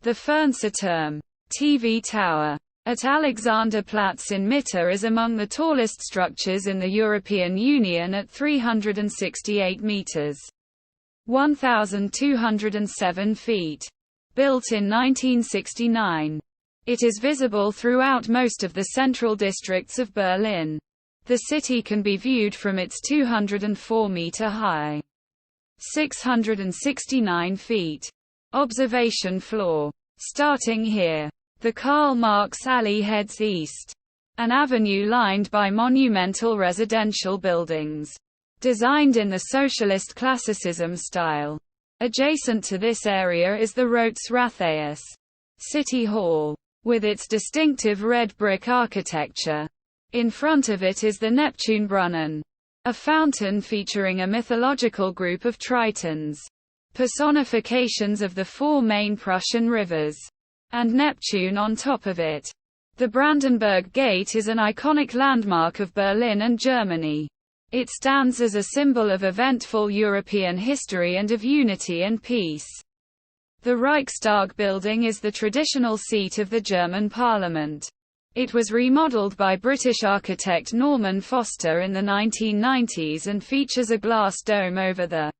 The Fernsehturm TV tower at Alexanderplatz in Mitte is among the tallest structures in the European Union at 368 meters. 1,207 feet. Built in 1969. It is visible throughout most of the central districts of Berlin. The city can be viewed from its 204-meter high, 669 feet, observation floor. Starting here, the Karl Marx Alley heads east. An avenue lined by monumental residential buildings, designed in the socialist classicism style. Adjacent to this area is the Rotes Rathaus City Hall, with its distinctive red brick architecture. In front of it is the Neptunbrunnen, a fountain featuring a mythological group of tritons, personifications of the four main Prussian rivers, and Neptune on top of it. The Brandenburg Gate is an iconic landmark of Berlin and Germany. It stands as a symbol of eventful European history and of unity and peace. The Reichstag building is the traditional seat of the German parliament. It was remodeled by British architect Norman Foster in the 1990s and features a glass dome over the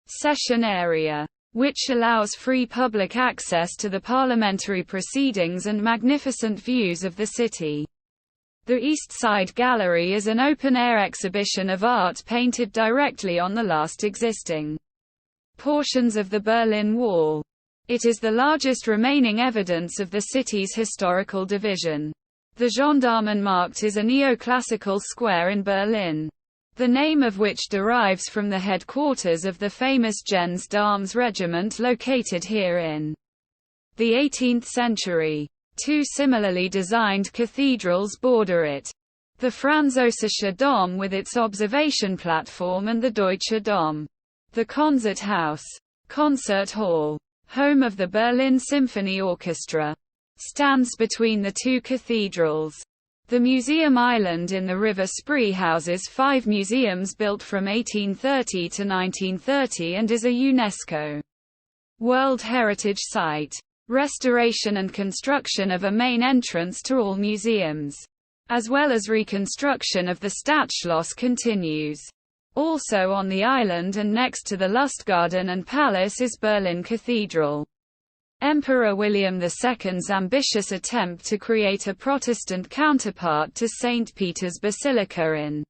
session area, which allows free public access to the parliamentary proceedings and magnificent views of the city. The East Side Gallery is an open-air exhibition of art painted directly on the last existing portions of the Berlin Wall. It is the largest remaining evidence of the city's historical division. The Gendarmenmarkt is a neoclassical square in Berlin, the name of which derives from the headquarters of the famous Gens d'Armes regiment located here in the 18th century. Two similarly designed cathedrals border it. The Französische Dom with its observation platform and the Deutsche Dom. The Konzerthaus, concert hall, home of the Berlin Symphony Orchestra, stands between the two cathedrals. The Museum Island in the River Spree houses 5 museums built from 1830 to 1930 and is a UNESCO World Heritage Site. Restoration and construction of a main entrance to all museums, as well as reconstruction of the Stadtschloss, continues. Also on the island and next to the Lustgarten and Palace is Berlin Cathedral. Emperor William II's ambitious attempt to create a Protestant counterpart to St. Peter's Basilica in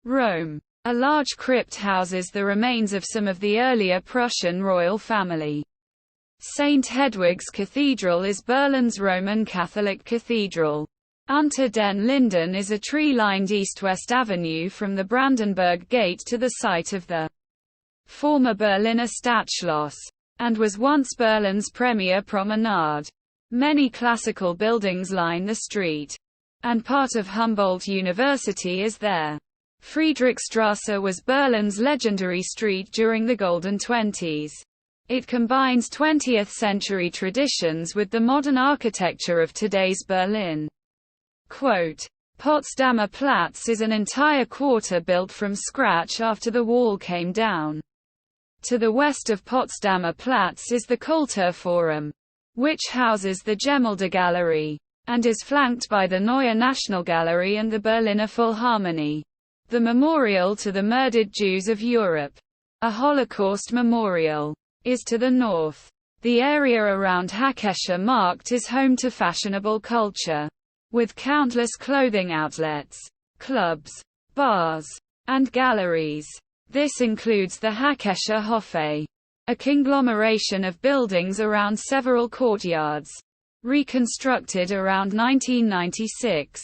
Rome. A large crypt houses the remains of some of the earlier Prussian royal family. St. Hedwig's Cathedral is Berlin's Roman Catholic cathedral. Unter den Linden is a tree-lined east-west avenue from the Brandenburg Gate to the site of the former Berliner Stadtschloss, and was once Berlin's premier promenade. Many classical buildings line the street, and part of Humboldt University is there. Friedrichstrasse was Berlin's legendary street during the Golden Twenties. It combines 20th-century traditions with the modern architecture of today's Berlin. Quote, Potsdamer Platz is an entire quarter built from scratch after the wall came down. To the west of Potsdamer Platz is the Kulturforum, which houses the Gemäldegalerie, and is flanked by the Neue Nationalgalerie and the Berliner Philharmonie. The memorial to the murdered Jews of Europe, a Holocaust memorial, is to the north. The area around Hackescher Markt is home to fashionable culture, with countless clothing outlets, clubs, bars, and galleries. This includes the Hackescher Hofe, a conglomeration of buildings around several courtyards, reconstructed around 1996.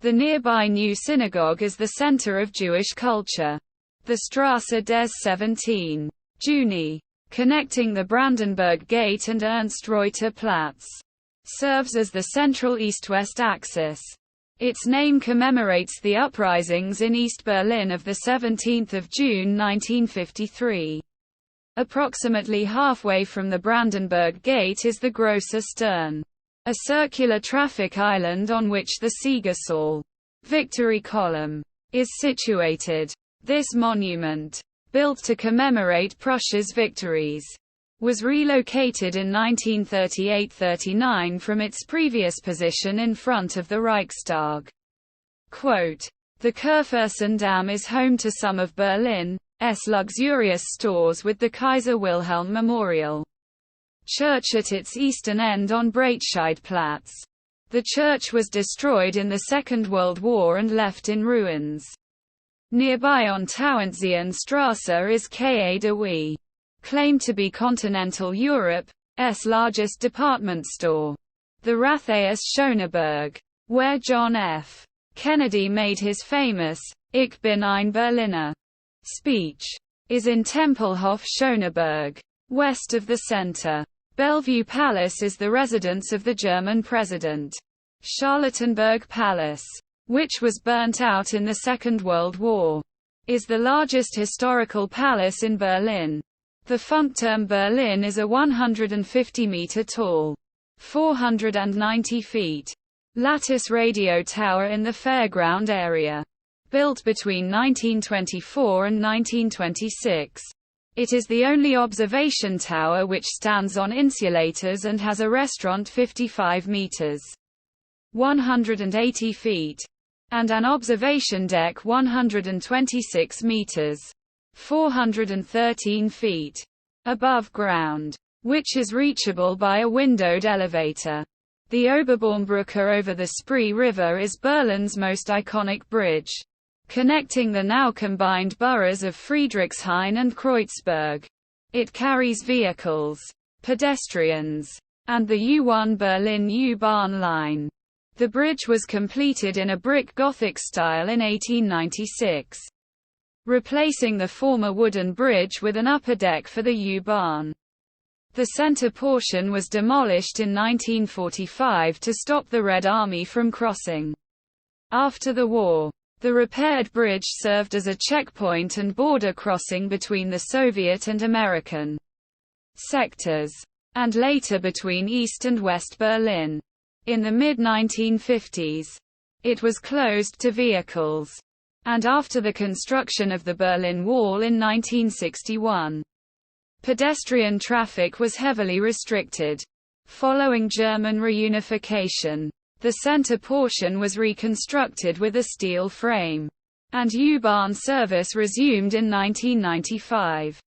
The nearby new synagogue is the center of Jewish culture. The Straße des 17. Juni, connecting the Brandenburg Gate and Ernst Reuter Platz, serves as the central east-west axis. Its name commemorates the uprisings in East Berlin of 17 June 1953. Approximately halfway from the Brandenburg Gate is the Große Stern, a circular traffic island on which the Siegersäule, Victory Column, is situated. This monument, built to commemorate Prussia's victories, was relocated in 1938–39 from its previous position in front of the Reichstag. Quote, "The Kurfürstendamm is home to some of Berlin's luxurious stores with the Kaiser Wilhelm Memorial Church at its eastern end on Breitscheidplatz. The church was destroyed in the Second World War and left in ruins. Nearby on Tauentzienstrasse is Quai de Huy, claimed to be continental Europe's largest department store. The Rathaus Schöneberg, where John F. Kennedy made his famous, Ich bin ein Berliner speech, is in Tempelhof Schöneberg, west of the center. Bellevue Palace is the residence of the German president. Charlottenburg Palace, which was burnt out in the Second World War, is the largest historical palace in Berlin. The Funkturm Berlin is a 150-meter tall, 490 feet, lattice radio tower in the fairground area. Built between 1924 and 1926. It is the only observation tower which stands on insulators and has a restaurant 55 meters, 180 feet, and an observation deck 126 meters, 413 feet, above ground, which is reachable by a windowed elevator. The Oberbaumbrücke over the Spree River is Berlin's most iconic bridge, connecting the now combined boroughs of Friedrichshain and Kreuzberg. It carries vehicles, pedestrians, and the U1 Berlin U-Bahn line. The bridge was completed in a brick Gothic style in 1896, replacing the former wooden bridge with an upper deck for the U-Bahn. The center portion was demolished in 1945 to stop the Red Army from crossing. After the war, the repaired bridge served as a checkpoint and border crossing between the Soviet and American sectors, and later between East and West Berlin. In the mid-1950s, it was closed to vehicles, and after the construction of the Berlin Wall in 1961, pedestrian traffic was heavily restricted. Following German reunification, the center portion was reconstructed with a steel frame, and U-Bahn service resumed in 1995.